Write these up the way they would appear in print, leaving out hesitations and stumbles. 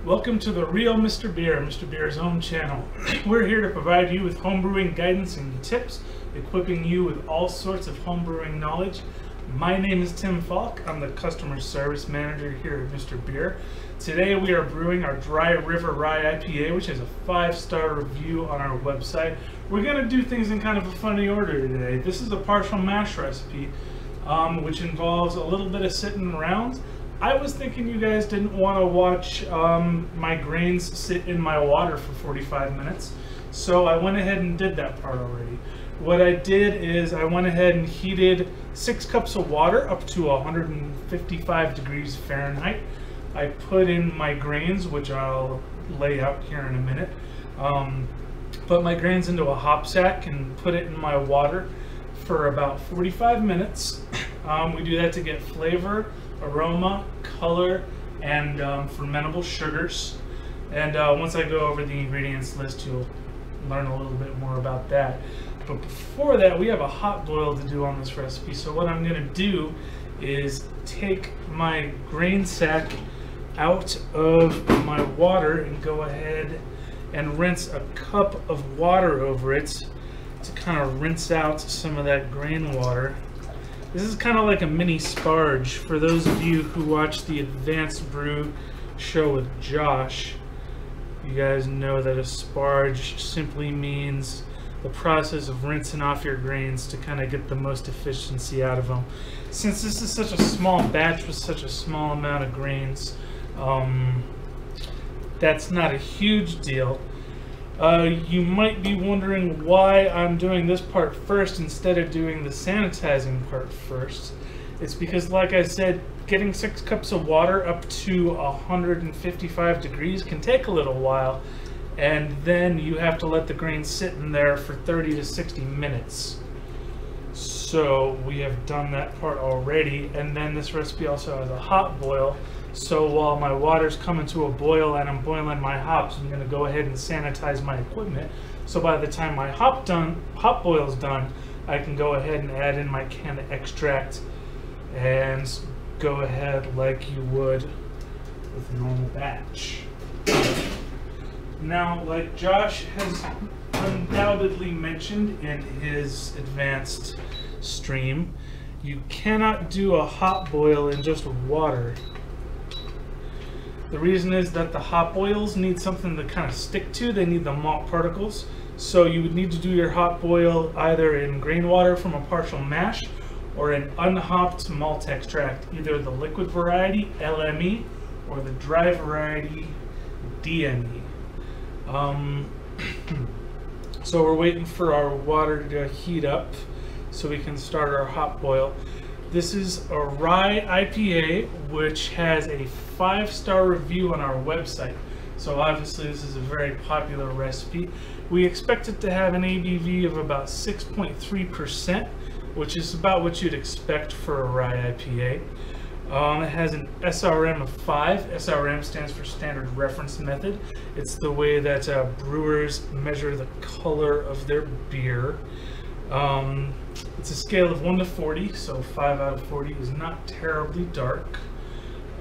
Welcome to the real Mr. Beer, Mr. Beer's own channel. We're here to provide you with homebrewing guidance and tips, equipping you with all sorts of homebrewing knowledge. My name is Tim Falk. I'm the customer service manager here at Mr. Beer. Today we are brewing our Dry River Rye IPA, which has a 5-star review on our website. We're going to do things in kind of a funny order today. This is a partial mash recipe, which involves a little bit of sitting around. I was thinking you guys didn't want to watch my grains sit in my water for 45 minutes, so I went ahead and did that part already. What I did is I went ahead and heated 6 cups of water up to 155 degrees Fahrenheit. I put in my grains, which I'll lay out here in a minute. Put my grains into a hop sack and put it in my water for about 45 minutes. We do that to get flavor, aroma, color, and fermentable sugars. And once I go over the ingredients list, you'll learn a little bit more about that. But before that, we have a hot boil to do on this recipe. So what I'm going to do is take my grain sack out of my water and go ahead and rinse a cup of water over it to kind of rinse out some of that grain water. This is kind of like a mini sparge. For those of you who watch the Advanced Brew show with Josh, you guys know that a sparge simply means the process of rinsing off your grains to kind of get the most efficiency out of them. Since this is such a small batch with such a small amount of grains, that's not a huge deal. You might be wondering why I'm doing this part first instead of doing the sanitizing part first. It's because, like I said, getting 6 cups of water up to 155 degrees can take a little while, and then you have to let the grains sit in there for 30 to 60 minutes. So we have done that part already, and then this recipe also has a hot boil. So while my water's coming to a boil and I'm boiling my hops, I'm going to go ahead and sanitize my equipment. So by the time my hop boil's done, I can go ahead and add in my can of extract and go ahead like you would with a normal batch. Now, like Josh has undoubtedly mentioned in his advanced stream, you cannot do a hot boil in just water. The reason is that the hop boils need something to kind of stick to. They need the malt particles. So you would need to do your hot boil either in grain water from a partial mash or an unhopped malt extract, either the liquid variety, LME, or the dry variety, DME. So we're waiting for our water to heat up so we can start our hot boil. This is a rye IPA, which has a 5-star review on our website. So obviously this is a very popular recipe. We expect it to have an ABV of about 6.3%, which is about what you'd expect for a rye IPA. It has an SRM of 5. SRM stands for Standard Reference Method. It's the way that brewers measure the color of their beer. It's a scale of 1 to 40, so 5 out of 40 is not terribly dark.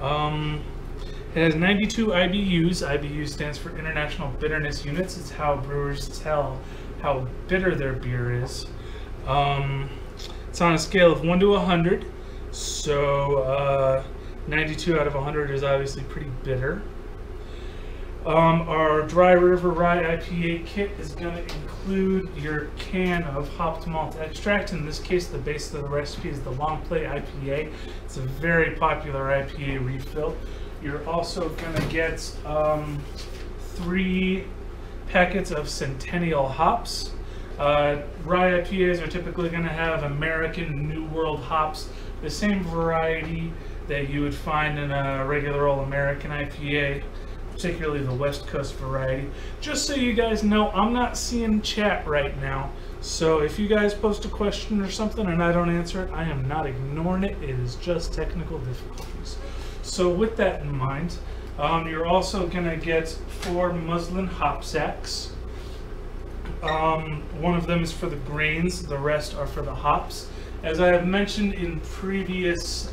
It has 92 IBUs. IBU stands for International Bitterness Units. It's how brewers tell how bitter their beer is. It's on a scale of 1 to 100, so 92 out of 100 is obviously pretty bitter. Our Dry River Rye IPA kit is going to include your can of hopped malt extract. In this case, the base of the recipe is the Long Play IPA. It's a very popular IPA refill. You're also going to get 3 packets of Centennial Hops. Rye IPAs are typically going to have American New World hops, the same variety that you would find in a regular old American IPA, particularly the West Coast variety. Just so you guys know, I'm not seeing chat right now, so if you guys post a question or something and I don't answer it, I am not ignoring it. It is just technical difficulties. So with that in mind, you're also going to get 4 muslin hop sacks. One of them is for the grains, the rest are for the hops. As I have mentioned in previous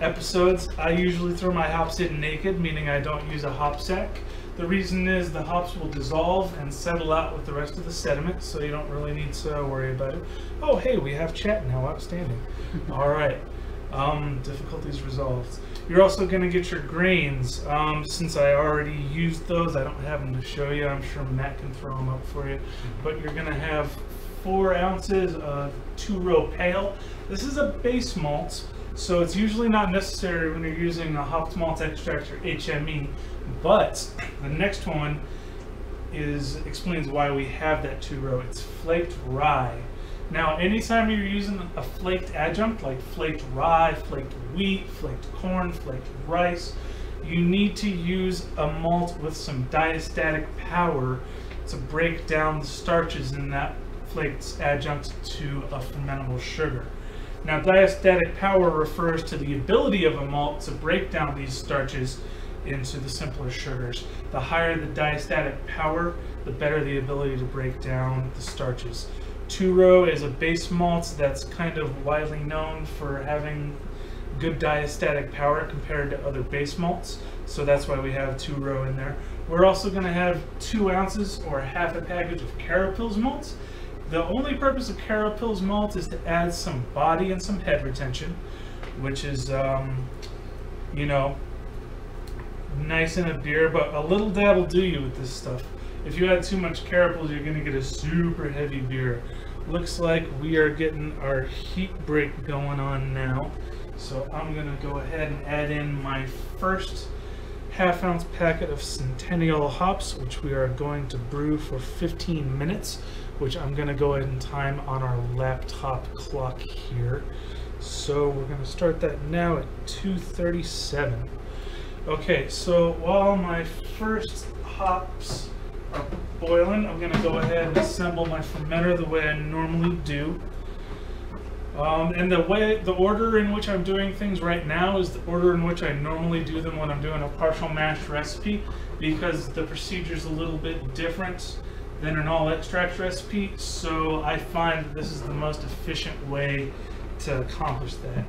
episodes, I usually throw my hops in naked, meaning I don't use a hop sack. The reason is the hops will dissolve and settle out with the rest of the sediment, so you don't really need to worry about it. Oh, hey, we have chat now. Outstanding. All right. Difficulties resolved. You're also going to get your grains. Since I already used those, I don't have them to show you. I'm sure Matt can throw them up for you. But you're going to have 4 ounces of 2-row pale. This is a base malt, so it's usually not necessary when you're using a hopped malt extract or HME. But the next one explains why we have that 2-row. It's flaked rye. Now, anytime you're using a flaked adjunct like flaked rye, flaked wheat, flaked corn, flaked rice, you need to use a malt with some diastatic power to break down the starches in that flaked adjunct to a fermentable sugar. Now, diastatic power refers to the ability of a malt to break down these starches into the simpler sugars. The higher the diastatic power, the better the ability to break down the starches. 2-row is a base malt that's kind of widely known for having good diastatic power compared to other base malts, so that's why we have 2-row in there. We're also going to have 2 ounces or half a package of Carapils malt. The only purpose of Carapils malt is to add some body and some head retention, which is, you know, nice in a beer, but a little dab will do you with this stuff. If you add too much Carapils, you're going to get a super heavy beer. Looks like we are getting our heat break going on now, so I'm going to go ahead and add in my first half-ounce packet of Centennial Hops, which we are going to brew for 15 minutes, which I'm going to go ahead and time on our laptop clock here. So we're going to start that now at 2:37. Okay, so while my first hops are boiling, I'm going to go ahead and assemble my fermenter the way I normally do. And the order in which I'm doing things right now is the order in which I normally do them when I'm doing a partial mash recipe, because the procedure is a little bit different than an all extract recipe, so I find that this is the most efficient way to accomplish that.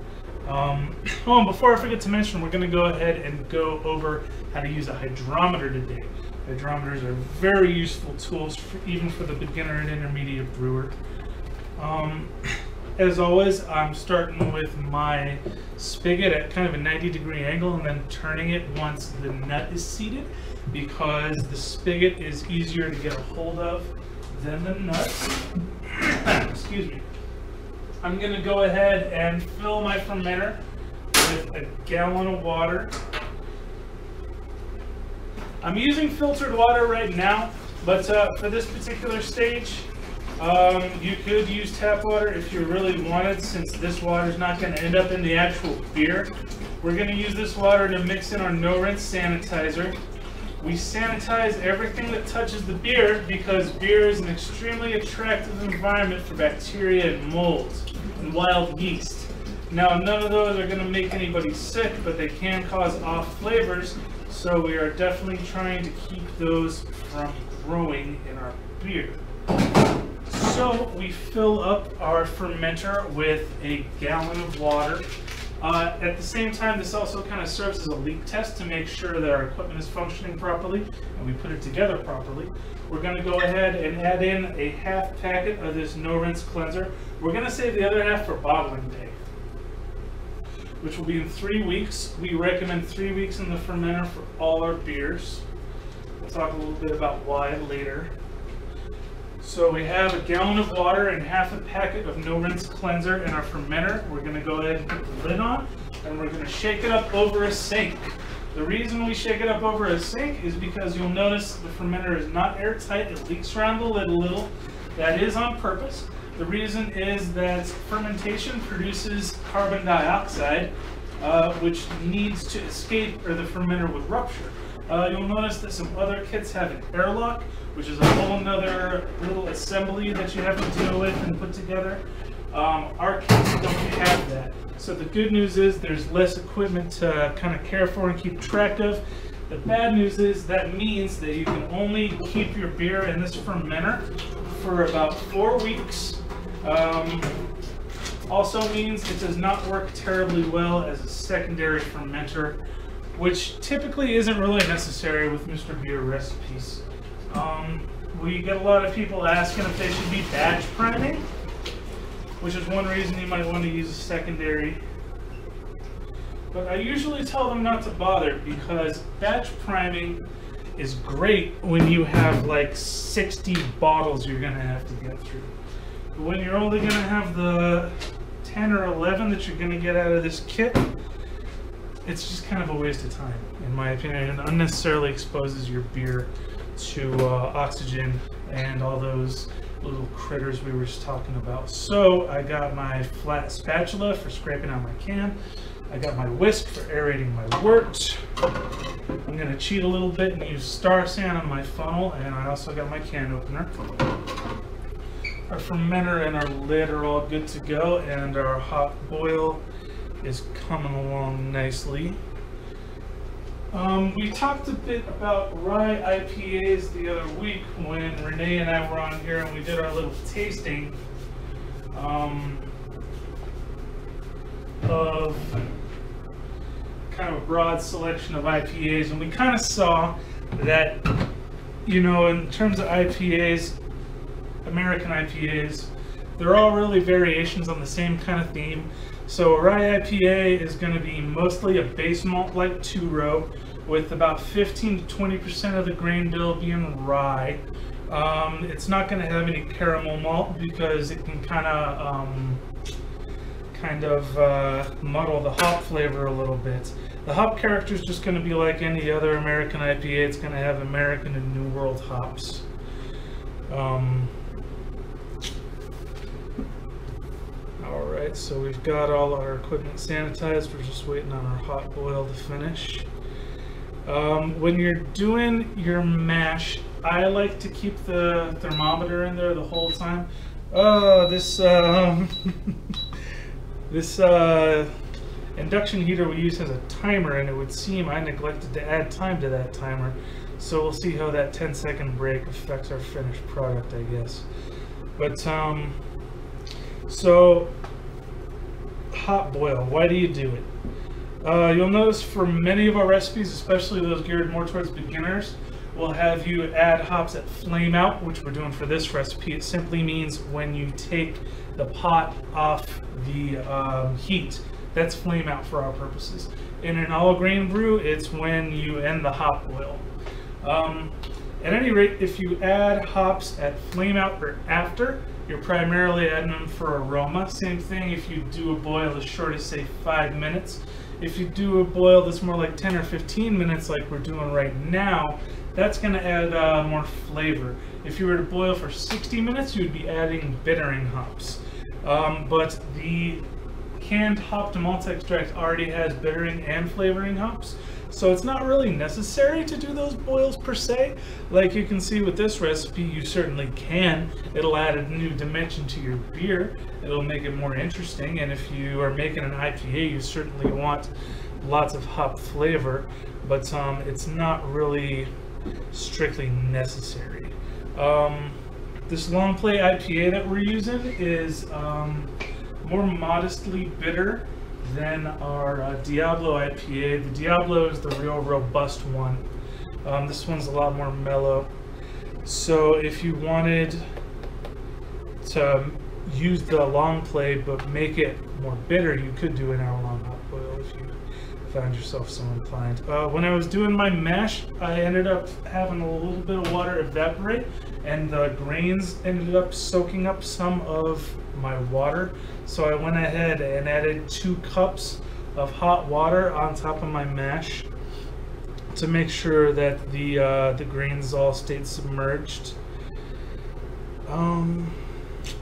Oh, before I forget to mention, we're going to go ahead and go over how to use a hydrometer today. Hydrometers are very useful tools, even for the beginner and intermediate brewer. As always, I'm starting with my spigot at kind of a 90-degree angle and then turning it once the nut is seated, because the spigot is easier to get a hold of than the nut. Excuse me. I'm going to go ahead and fill my fermenter with a gallon of water. I'm using filtered water right now, but for this particular stage, you could use tap water if you really wanted, since this water is not going to end up in the actual beer. We're going to use this water to mix in our no-rinse sanitizer. We sanitize everything that touches the beer because beer is an extremely attractive environment for bacteria and mold and wild yeast. Now, none of those are going to make anybody sick, but they can cause off flavors, so we are definitely trying to keep those from growing in our beer. So we fill up our fermenter with a gallon of water. At the same time, this also kind of serves as a leak test to make sure that our equipment is functioning properly and we put it together properly. We're going to go ahead and add in a half packet of this no-rinse cleanser. We're going to save the other half for bottling day, which will be in 3 weeks. We recommend 3 weeks in the fermenter for all our beers. We'll talk a little bit about why later. So we have a gallon of water and half a packet of no-rinse cleanser in our fermenter. We're going to go ahead and put the lid on, and we're going to shake it up over a sink. The reason we shake it up over a sink is because you'll notice the fermenter is not airtight. It leaks around the lid a little. That is on purpose. The reason is that fermentation produces carbon dioxide, which needs to escape or the fermenter would rupture. You'll notice that some other kits have an airlock, which is a whole nother little assembly that you have to deal with and put together. Our kits don't have that. So the good news is there's less equipment to kind of care for and keep track of. The bad news is that means that you can only keep your beer in this fermenter for about 4 weeks Also means it does not work terribly well as a secondary fermenter, which typically isn't really necessary with Mr. Beer recipes. We get a lot of people asking if they should be batch priming, which is one reason you might want to use a secondary. But I usually tell them not to bother, because batch priming is great when you have like 60 bottles you're going to have to get through. But when you're only going to have the 10 or 11 that you're going to get out of this kit, it's just kind of a waste of time, in my opinion, and unnecessarily exposes your beer to oxygen and all those little critters we were just talking about. So I got my flat spatula for scraping out my can. I got my whisk for aerating my wort. I'm going to cheat a little bit and use Star San on my funnel, and I also got my can opener. Our fermenter and our lid are all good to go, and our hot boil is coming along nicely. We talked a bit about rye IPAs the other week when Renee and I were on here and we did our little tasting of kind of a broad selection of IPAs, and we kind of saw that, you know, in terms of IPAs, American IPAs, they're all really variations on the same kind of theme. So a rye IPA is going to be mostly a base malt like 2-row with about 15 to 20% of the grain bill being rye. It's not going to have any caramel malt because it can kind of muddle the hop flavor a little bit. The hop character is just going to be like any other American IPA. It's going to have American and New World hops. Alright, so we've got all our equipment sanitized. We're just waiting on our hot boil to finish. When you're doing your mash, I like to keep the thermometer in there the whole time. Oh, this induction heater we use has a timer, and it would seem I neglected to add time to that timer. So we'll see how that 10-second break affects our finished product, I guess. But so hot boil, why do you do it? You'll notice for many of our recipes, especially those geared more towards beginners, we'll have you add hops at flame out, which we're doing for this recipe. It simply means when you take the pot off the heat. That's flame out for our purposes. In an all grain brew, it's when you end the hop boil. At any rate, if you add hops at flame out or after, you're primarily adding them for aroma. Same thing if you do a boil as short as, say, 5 minutes. If you do a boil that's more like 10 or 15 minutes like we're doing right now, that's going to add more flavor. If you were to boil for 60 minutes, you'd be adding bittering hops. But the canned hop to malt extract already has bittering and flavoring hops, so it's not really necessary to do those boils per se. Like you can see with this recipe, you certainly can. It'll add a new dimension to your beer. It'll make it more interesting, and if you are making an IPA, you certainly want lots of hop flavor, but it's not really strictly necessary. This long play IPA that we're using is more modestly bitter than our Diablo IPA. The Diablo is the real robust one. This one's a lot more mellow. So if you wanted to use the long play but make it more bitter, you could do an hour-long hot boil if you found yourself so inclined. When I was doing my mash, I ended up having a little bit of water evaporate, and the grains ended up soaking up some of my water. So I went ahead and added 2 cups of hot water on top of my mash to make sure that the grains all stayed submerged.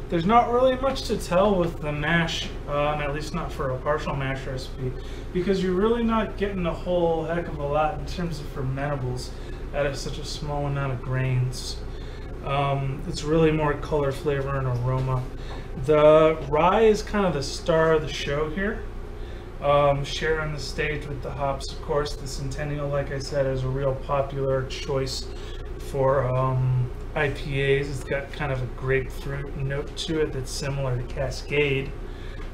There's not really much to tell with the mash, at least not for a partial mash recipe, because you're really not getting a whole heck of a lot in terms of fermentables out of such a small amount of grains. It's really more color, flavor, and aroma. The rye is kind of the star of the show here, sharing the stage with the hops. Of course, the Centennial, like I said, is a real popular choice for IPAs. It's got kind of a grapefruit note to it that's similar to Cascade.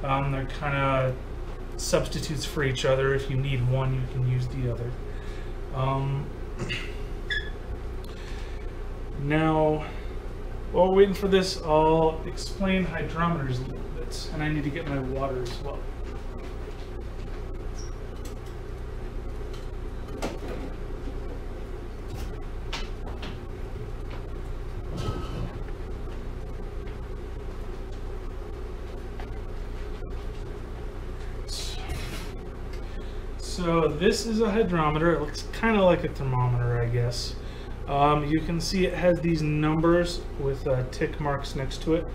They're kind of substitutes for each other. If you need one, you can use the other. Now, while we're waiting for this, I'll explain hydrometers a little bit, and I need to get my water as well. So this is a hydrometer. It looks kind of like a thermometer, I guess. You can see it has these numbers with tick marks next to it.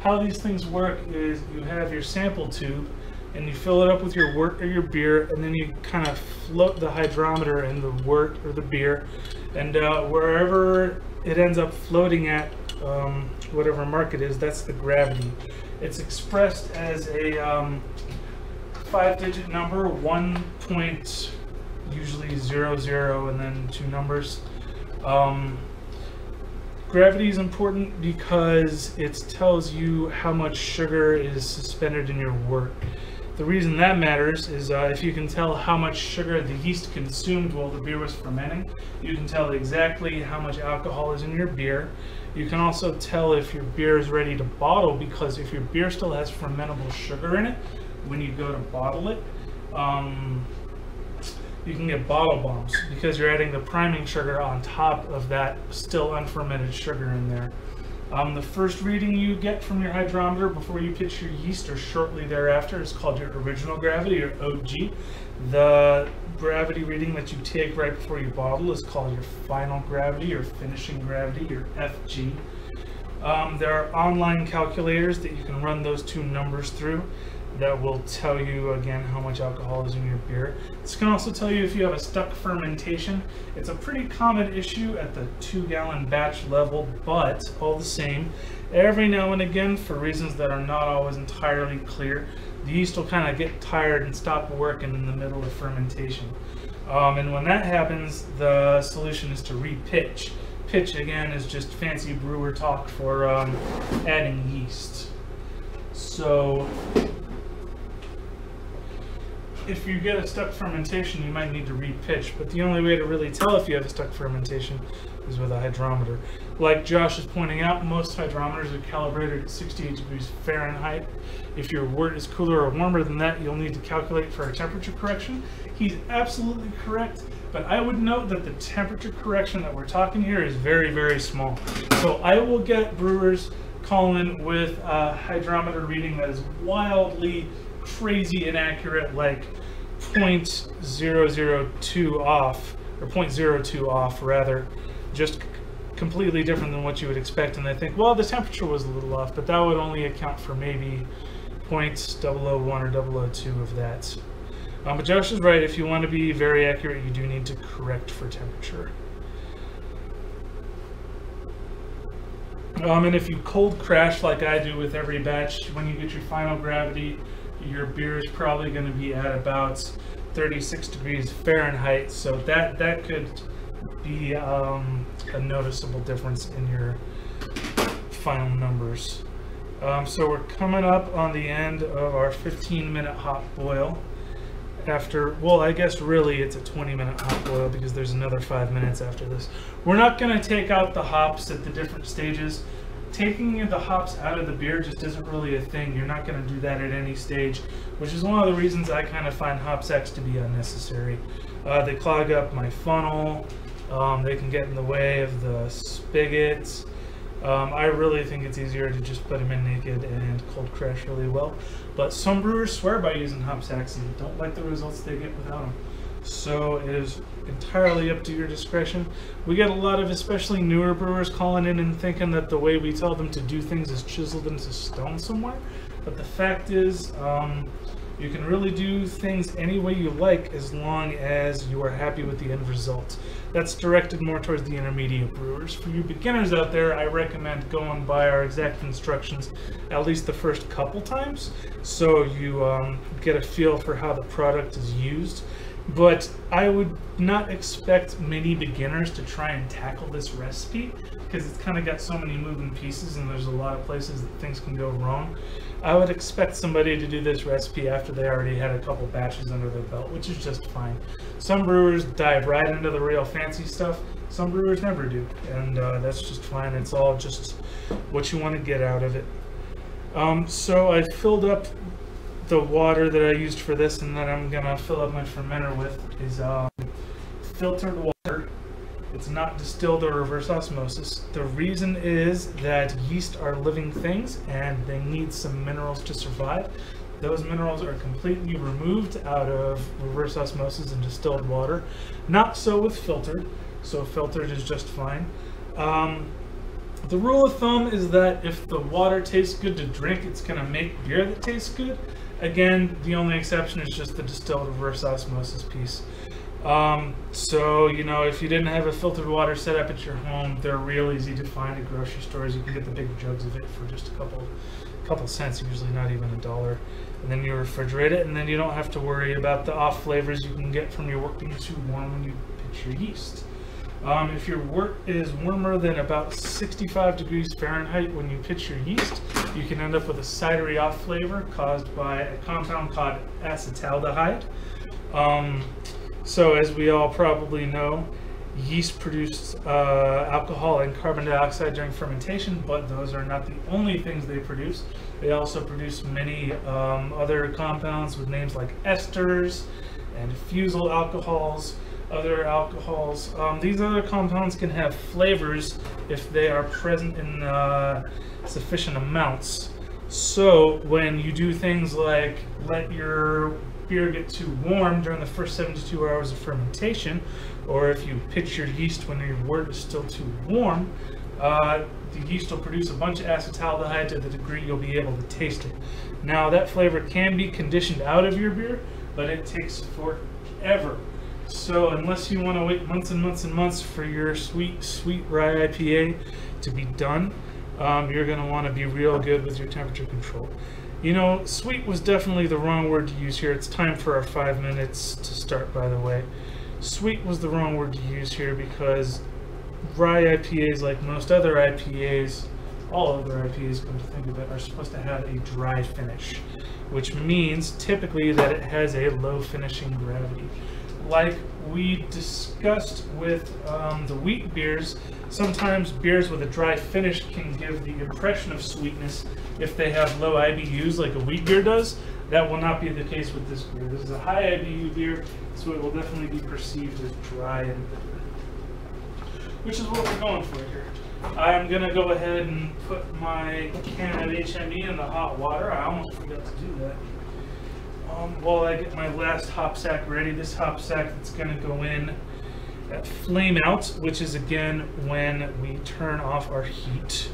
How these things work is you have your sample tube and you fill it up with your wort or your beer, and then you kind of float the hydrometer in the wort or the beer, and wherever it ends up floating at, whatever mark it is, that's the gravity. It's expressed as a 5-digit number, 1 point, usually 00, and then 2 numbers. Gravity is important because it tells you how much sugar is suspended in your wort. The reason that matters is if you can tell how much sugar the yeast consumed while the beer was fermenting, you can tell exactly how much alcohol is in your beer. You can also tell if your beer is ready to bottle, because if your beer still has fermentable sugar in it, when you go to bottle it, you can get bottle bombs because you're adding the priming sugar on top of that still unfermented sugar in there. The first reading you get from your hydrometer before you pitch your yeast or shortly thereafter is called your original gravity, or OG. The gravity reading that you take right before you bottle is called your final gravity or finishing gravity, your FG. There are online calculators that you can run those two numbers through that will tell you again how much alcohol is in your beer. This can also tell you if you have a stuck fermentation. It's a pretty common issue at the 2-gallon batch level, but all the same, every now and again, for reasons that are not always entirely clear, the yeast will kind of get tired and stop working in the middle of fermentation. And when that happens, the solution is to re-pitch. Pitch, again, is just fancy brewer talk for adding yeast. So if you get a stuck fermentation, you might need to re-pitch, but the only way to really tell if you have a stuck fermentation is with a hydrometer. Like Josh is pointing out, most hydrometers are calibrated at 68 degrees Fahrenheit. If your wort is cooler or warmer than that, you'll need to calculate for a temperature correction. He's absolutely correct, but I would note that the temperature correction that we're talking here is very, very small. So I will get brewers calling with a hydrometer reading that is wildly crazy inaccurate, like 0.002 off, or 0.02 off rather, just completely different than what you would expect, and I think, well, the temperature was a little off, but that would only account for maybe 0.001 or 002 of that. But Josh is right, if you want to be very accurate, you do need to correct for temperature. And if you cold crash like I do with every batch, when you get your final gravity, your beer is probably going to be at about 36 degrees Fahrenheit, so that could be a noticeable difference in your final numbers. So we're coming up on the end of our 15-minute hop boil. After, well, I guess really it's a 20-minute hop boil because there's another 5 minutes after this. We're not going to take out the hops at the different stages. Taking the hops out of the beer just isn't really a thing. You're not going to do that at any stage, which is one of the reasons I kind of find hop sacks to be unnecessary. They clog up my funnel. They can get in the way of the spigots. I really think it's easier to just put them in naked and cold crash really well. But some brewers swear by using hop sacks and don't like the results they get without them. So it is entirely up to your discretion. We get a lot of especially newer brewers calling in and thinking that the way we tell them to do things is chiseled into stone somewhere. But the fact is, you can really do things any way you like as long as you are happy with the end result. That's directed more towards the intermediate brewers. For you beginners out there, I recommend going by our exact instructions at least the first couple times, so you get a feel for how the product is used. But I would not expect many beginners to try and tackle this recipe because it's kind of got so many moving pieces and there's a lot of places that things can go wrong. I would expect somebody to do this recipe after they already had a couple batches under their belt, which is just fine. Some brewers dive right into the real fancy stuff. Some brewers never do, and that's just fine. It's all just what you want to get out of it. So I filled up the water that I used for this, and then I'm gonna fill up my fermenter with is filtered water. It's not distilled or reverse osmosis. The reason is that yeast are living things and they need some minerals to survive. Those minerals are completely removed out of reverse osmosis and distilled water. Not so with filtered, so filtered is just fine. The rule of thumb is that if the water tastes good to drink, it's gonna make beer that tastes good. Again, the only exception is just the distilled reverse osmosis piece. So, you know, if you didn't have a filtered water set up at your home, they're real easy to find at grocery stores. You can get the big jugs of it for just a couple cents, usually not even $1. And then you refrigerate it, and then you don't have to worry about the off flavors you can get from your work being too warm when you pitch your yeast. If your wort is warmer than about 65 degrees Fahrenheit when you pitch your yeast, you can end up with a cidery off flavor caused by a compound called acetaldehyde. So as we all probably know, yeast produce alcohol and carbon dioxide during fermentation, but those are not the only things they produce. They also produce many other compounds with names like esters and fusel alcohols, other alcohols. These other compounds can have flavors if they are present in sufficient amounts. So when you do things like let your beer get too warm during the first 72 hours of fermentation, or if you pitch your yeast when your wort is still too warm, the yeast will produce a bunch of acetaldehyde to the degree you'll be able to taste it. Now that flavor can be conditioned out of your beer, but it takes forever. So unless you want to wait months and months and months for your sweet rye IPA to be done, you're going to want to be real good with your temperature control. You know, sweet was definitely the wrong word to use here. It's time for our 5 minutes to start, by the way. Sweet was the wrong word to use here because rye IPAs, like most other IPAs, all other IPAs, come to think of it, are supposed to have a dry finish, which means typically that it has a low finishing gravity. Like we discussed with the wheat beers, sometimes beers with a dry finish can give the impression of sweetness if they have low IBUs like a wheat beer does. That will not be the case with this beer. This is a high IBU beer, so it will definitely be perceived as dry and bitter, which is what we're going for here. I'm going to go ahead and put my can of HME in the hot water. I almost forgot to do that. While I get my last hop sack ready, this hop sack that's going to go in at flame out, which is again when we turn off our heat.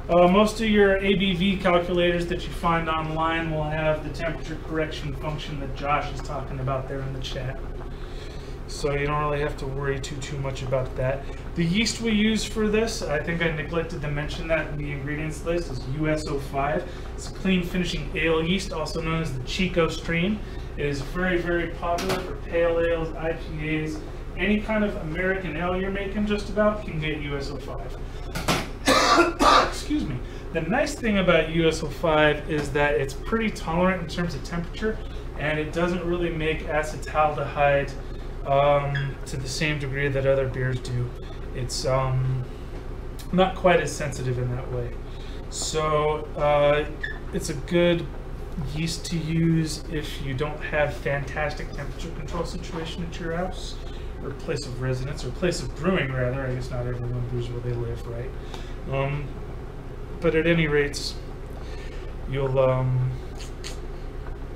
Most of your ABV calculators that you find online will have the temperature correction function that Josh is talking about there in the chat. So you don't really have to worry too much about that. The yeast we use for this, I think I neglected to mention that in the ingredients list, is US-05. It's a clean finishing ale yeast, also known as the Chico strain. It is very popular for pale ales, IPAs, any kind of American ale you're making just about can get US-05. Excuse me. The nice thing about US-05 is that it's pretty tolerant in terms of temperature, and it doesn't really make acetaldehyde to the same degree that other beers do. It's not quite as sensitive in that way. So it's a good yeast to use if you don't have fantastic temperature control situation at your house, or place of residence, or place of brewing rather. I guess not everyone brews where they live, right? But at any rate, you'll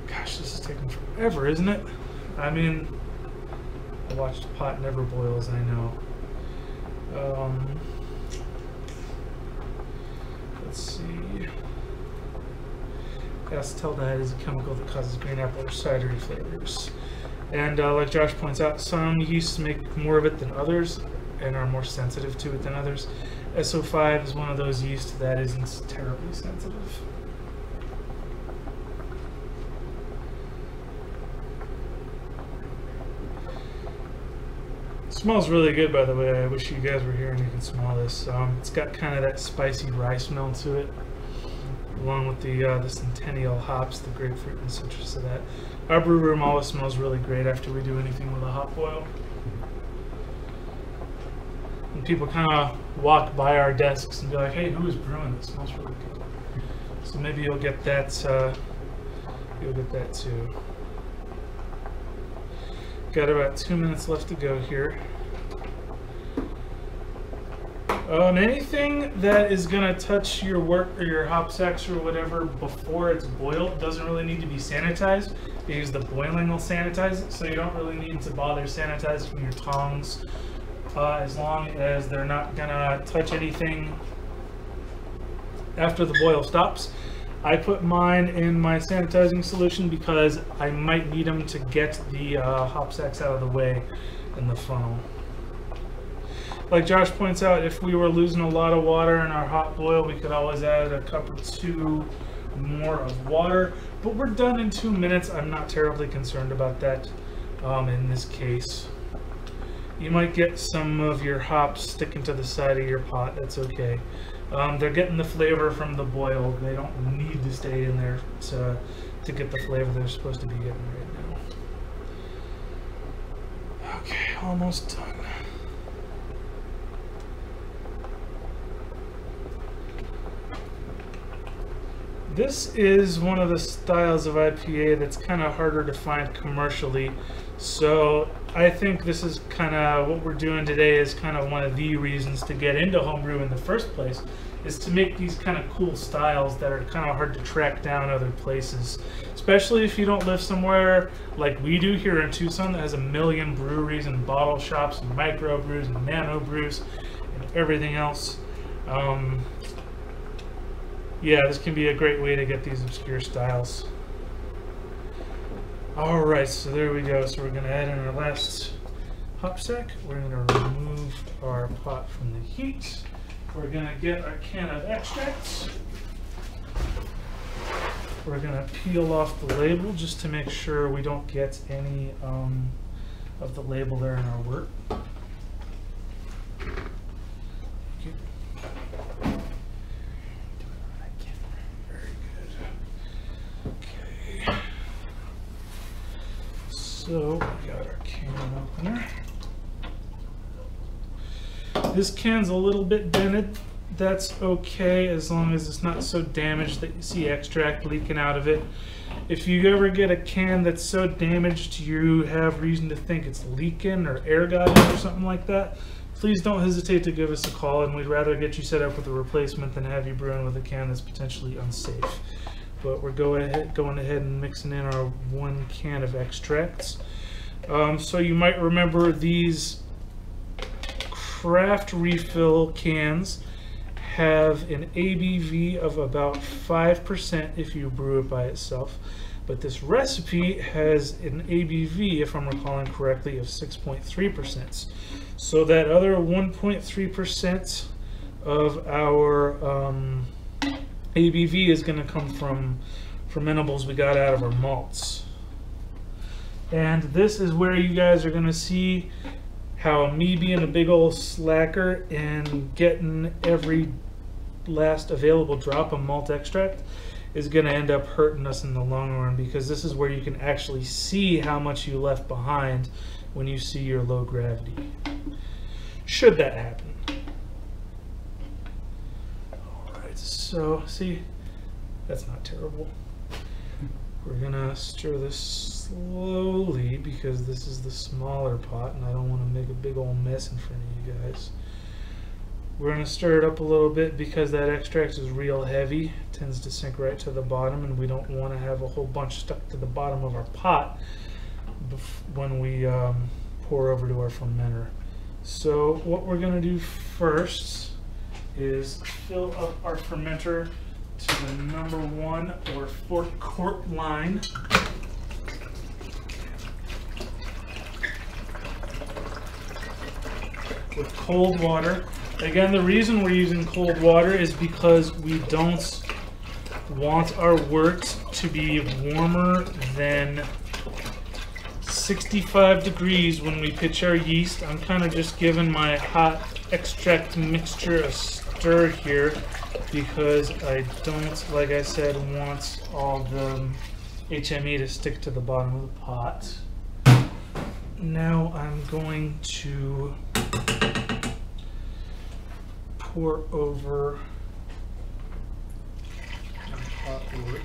gosh, this is taking forever, isn't it? I mean, I watched the pot never boils, I know. Let's see. Acetaldehyde is a chemical that causes green apple or cidery flavors. And like Josh points out, some yeasts make more of it than others and are more sensitive to it than others. SO5 is one of those yeasts that isn't terribly sensitive. Smells really good, by the way. I wish you guys were here and you could smell this. It's got kind of that spicy rye smell to it, along with the Centennial Hops, the grapefruit and citrus of that. Our brew room always smells really great after we do anything with a hop boil. And people kind of walk by our desks and be like, "Hey, who is brewing this? It smells really good." So maybe you'll get that. You'll get that too. Got about 2 minutes left to go here. Anything that is going to touch your wort or your hop sacks or whatever before it's boiled doesn't really need to be sanitized, because the boiling will sanitize it, so you don't really need to bother sanitizing your tongs as long as they're not going to touch anything after the boil stops. I put mine in my sanitizing solution because I might need them to get the hop sacks out of the way in the funnel. Like Josh points out, if we were losing a lot of water in our hot boil, we could always add a cup or two more of water. But we're done in 2 minutes. I'm not terribly concerned about that in this case. You might get some of your hops sticking to the side of your pot. That's okay. They're getting the flavor from the boil. They don't need to stay in there to get the flavor they're supposed to be getting right now. Okay, almost done. This is one of the styles of IPA that's kind of harder to find commercially. So I think this is kind of what we're doing today is kind of one of the reasons to get into homebrew in the first place, is to make these kind of cool styles that are kind of hard to track down other places. Especially if you don't live somewhere like we do here in Tucson that has a million breweries and bottle shops and microbrews and nano brews and everything else. Yeah, this can be a great way to get these obscure styles. Alright, so there we go. So we're going to add in our last hop sack. We're going to remove our pot from the heat. We're going to get our can of extracts. We're going to peel off the label just to make sure we don't get any of the label there in our wort. Thank you. So we got our can opener. This can's a little bit dented. That's okay as long as it's not so damaged that you see extract leaking out of it. If you ever get a can that's so damaged you have reason to think it's leaking or air got in or something like that, please don't hesitate to give us a call, and we'd rather get you set up with a replacement than have you brewing with a can that's potentially unsafe. But we're going ahead and mixing in our 1 can of extracts. So you might remember these craft refill cans have an ABV of about 5% if you brew it by itself. But this recipe has an ABV, if I'm recalling correctly, of 6.3%. So that other 1.3% of our ABV is going to come from fermentables we got out of our malts. And this is where you guys are going to see how me being a big old slacker and getting every last available drop of malt extract is going to end up hurting us in the long run, because this is where you can actually see how much you left behind when you see your low gravity. Should that happen. So, see, that's not terrible. We're gonna stir this slowly because this is the smaller pot and I don't want to make a big old mess in front of you guys. We're gonna stir it up a little bit because that extract is real heavy. It tends to sink right to the bottom, and we don't want to have a whole bunch stuck to the bottom of our pot when we pour over to our fermenter. So what we're gonna do first is fill up our fermenter to the number 1 or 4 quart line. With cold water. Again, the reason we're using cold water is because we don't want our wort to be warmer than 65 degrees when we pitch our yeast. I'm kind of just giving my hot extract mixture a stir here because I don't, like I said, want all the HME to stick to the bottom of the pot. Now I'm going to pour over my hot wort.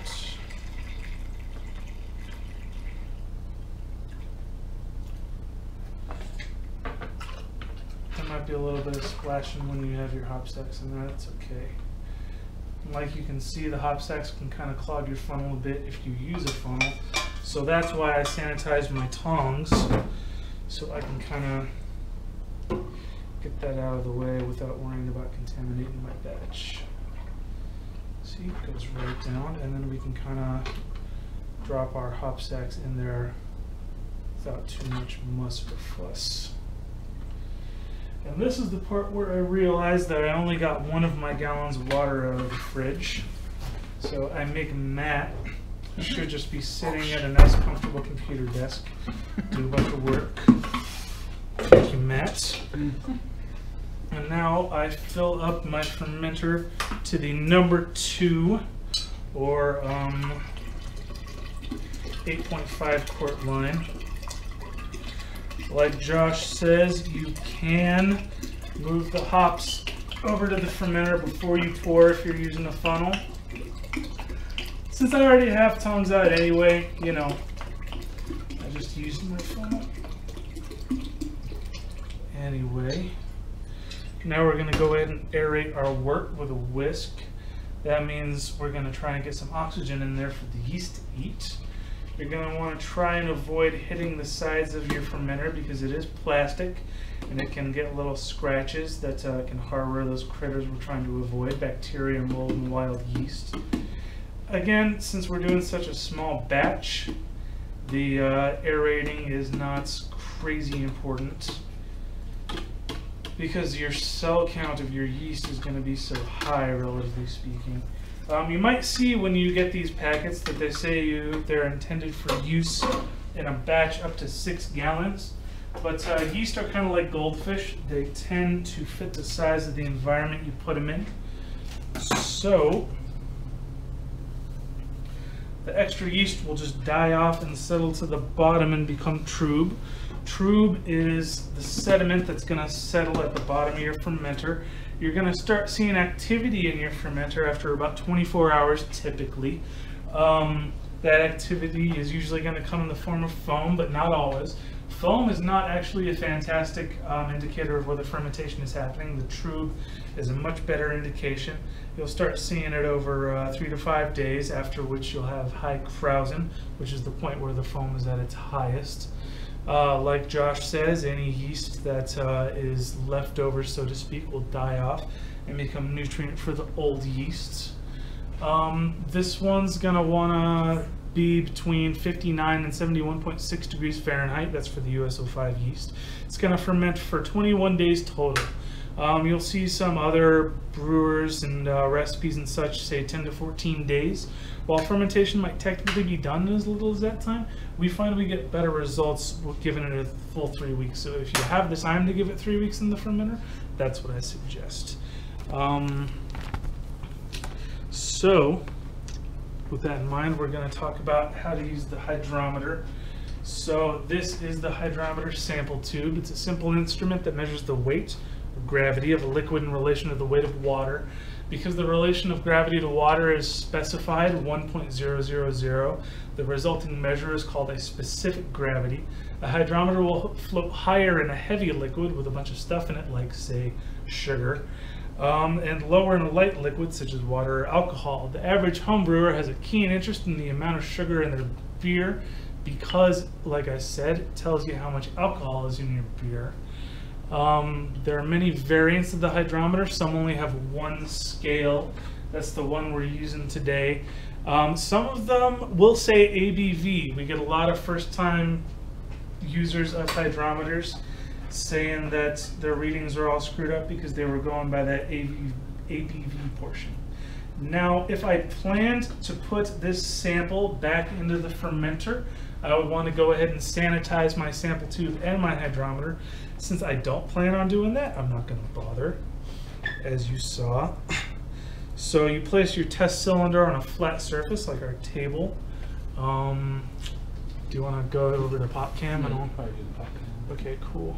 There might be a little bit of splashing when you have your hop stacks in there, that's okay. Like you can see, the hop stacks can kind of clog your funnel a bit if you use a funnel. So that's why I sanitize my tongs, so I can kind of get that out of the way without worrying about contaminating my batch. See, it goes right down, and then we can kind of drop our hop stacks in there without too much muss or fuss. And this is the part where I realized that I only got 1 of my gallons of water out of the fridge. So I make Matt, who should just be sitting at a nice comfortable computer desk, do a bunch of work. Thank you, Matt. And now I fill up my fermenter to the number 2, or 8.5 quart line. Like Josh says, you can move the hops over to the fermenter before you pour if you're using a funnel. Since I already have tongs out anyway, you know, I just use my funnel. Anyway, now we're going to go ahead and aerate our wort with a whisk. That means we're going to try and get some oxygen in there for the yeast to eat. You're going to want to try and avoid hitting the sides of your fermenter because it is plastic and it can get little scratches that can harbor those critters we're trying to avoid, bacteria, mold, and wild yeast. Again, since we're doing such a small batch, the aerating is not crazy important because your cell count of your yeast is going to be so high, relatively speaking. You might see when you get these packets that they say they're intended for use in a batch up to 6 gallons. But yeast are kind of like goldfish. They tend to fit the size of the environment you put them in. So the extra yeast will just die off and settle to the bottom and become trub. Trub is the sediment that's going to settle at the bottom of your fermenter. You're going to start seeing activity in your fermenter after about 24 hours typically. That activity is usually going to come in the form of foam, but not always. Foam is not actually a fantastic indicator of whether fermentation is happening. The trub is a much better indication. You'll start seeing it over 3 to 5 days, after which you'll have high krausen, which is the point where the foam is at its highest. Like Josh says, any yeast that is left over, so to speak, will die off and become nutrient for the old yeasts. This one's going to want to be between 59 and 71.6 degrees Fahrenheit. That's for the US-05 yeast. It's going to ferment for 21 days total. You'll see some other brewers and recipes and such say 10 to 14 days. While fermentation might technically be done in as little as that time, we find we get better results giving it a full 3 weeks. So if you have the time to give it 3 weeks in the fermenter, that's what I suggest. So with that in mind, we're going to talk about how to use the hydrometer. So this is the hydrometer sample tube. It's a simple instrument that measures the weight or gravity of a liquid in relation to the weight of water. Because the relation of gravity to water is specified 1.000, the resulting measure is called a specific gravity. A hydrometer will float higher in a heavy liquid with a bunch of stuff in it, like, say, sugar, and lower in a light liquid, such as water or alcohol. The average home brewer has a keen interest in the amount of sugar in their beer because, like I said, it tells you how much alcohol is in your beer. There are many variants of the hydrometer. Some only have one scale. That's the one we're using today. Some of them will say ABV. We get a lot of first-time users of hydrometers saying that their readings are all screwed up because they were going by that ABV portion. Now, if I planned to put this sample back into the fermenter, I would want to go ahead and sanitize my sample tube and my hydrometer. Since I don't plan on doing that, I'm not going to bother, as you saw. So you place your test cylinder on a flat surface like our table. Do you want to go over the pop cam and all? Probably do the pop cam. Okay, cool.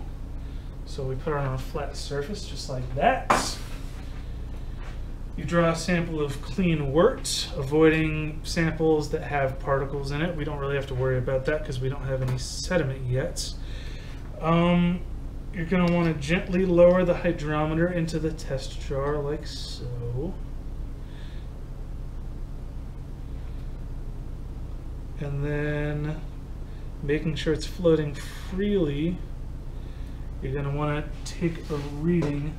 So we put it on a flat surface just like that. You draw a sample of clean wort, avoiding samples that have particles in it. We don't really have to worry about that because we don't have any sediment yet. You're going to want to gently lower the hydrometer into the test jar like so. And then, making sure it's floating freely, you're going to want to take a reading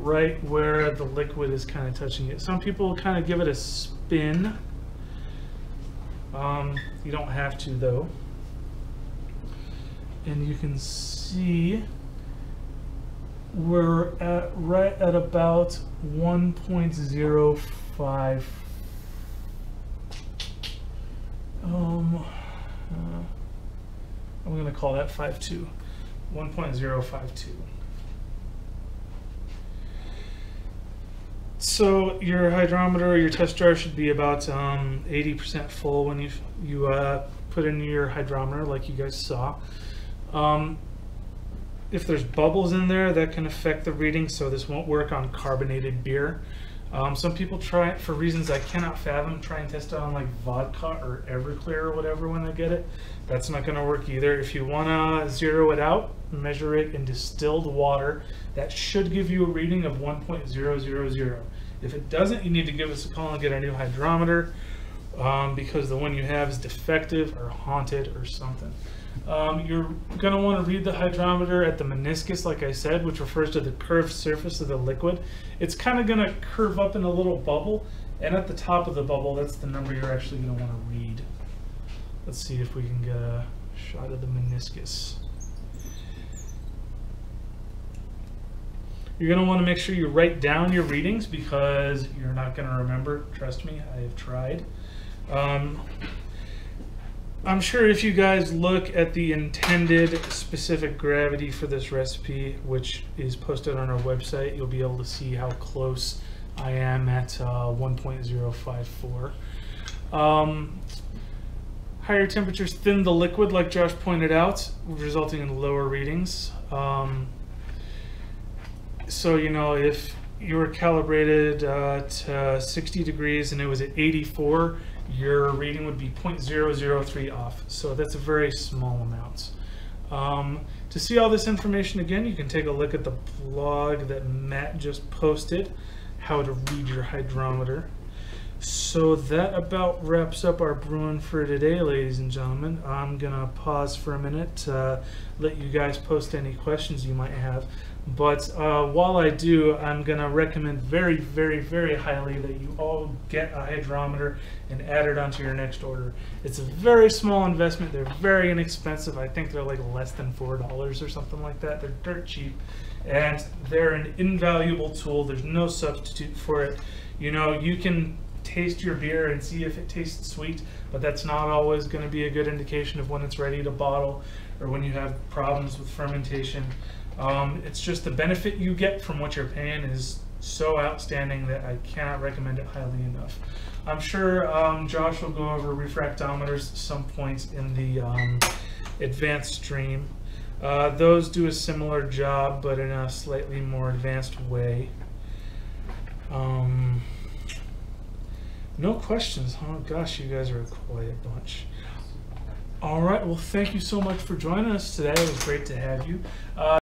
right where the liquid is kind of touching it. Some people kind of give it a spin. You don't have to though. And you can see we're right at about 1.05. I'm going to call that 52. 1.052. So your hydrometer, your test jar should be about 80% full when you put in your hydrometer, like you guys saw. If there's bubbles in there, that can affect the reading, so this won't work on carbonated beer. Some people try it for reasons I cannot fathom, try and test it on like vodka or Everclear or whatever when they get it. That's not going to work either. If you want to zero it out, measure it in distilled water, that should give you a reading of 1.000. If it doesn't, you need to give us a call and get a new hydrometer because the one you have is defective or haunted or something. You're going to want to read the hydrometer at the meniscus, like I said, which refers to the curved surface of the liquid. It's kind of going to curve up in a little bubble, and at the top of the bubble, that's the number you're actually going to want to read. Let's see if we can get a shot of the meniscus. You're going to want to make sure you write down your readings because you're not going to remember. Trust me, I have tried. I'm sure if you guys look at the intended specific gravity for this recipe, which is posted on our website, you'll be able to see how close I am at 1.054. Higher temperatures thin the liquid, like Josh pointed out, resulting in lower readings. So, you know, if you were calibrated to 60 degrees and it was at 84, your reading would be 0.003 off. So that's a very small amount. To see all this information again, you can take a look at the blog that Matt just posted, how to read your hydrometer. So that about wraps up our brewing for today, ladies and gentlemen. I'm gonna pause for a minute to let you guys post any questions you might have. But while I do, I'm gonna recommend very, very, very highly that you all get a hydrometer and add it onto your next order. It's a very small investment. They're very inexpensive. I think they're like less than $4 or something like that. They're dirt cheap, and they're an invaluable tool. There's no substitute for it. You know, you can taste your beer and see if it tastes sweet, but that's not always going to be a good indication of when it's ready to bottle or when you have problems with fermentation. It's just the benefit you get from what you're paying is so outstanding that I cannot recommend it highly enough. I'm sure Josh will go over refractometers some point in the advanced stream. Those do a similar job, but in a slightly more advanced way. No questions. Oh gosh, you guys are a quiet bunch. All right, well, thank you so much for joining us today. It was great to have you.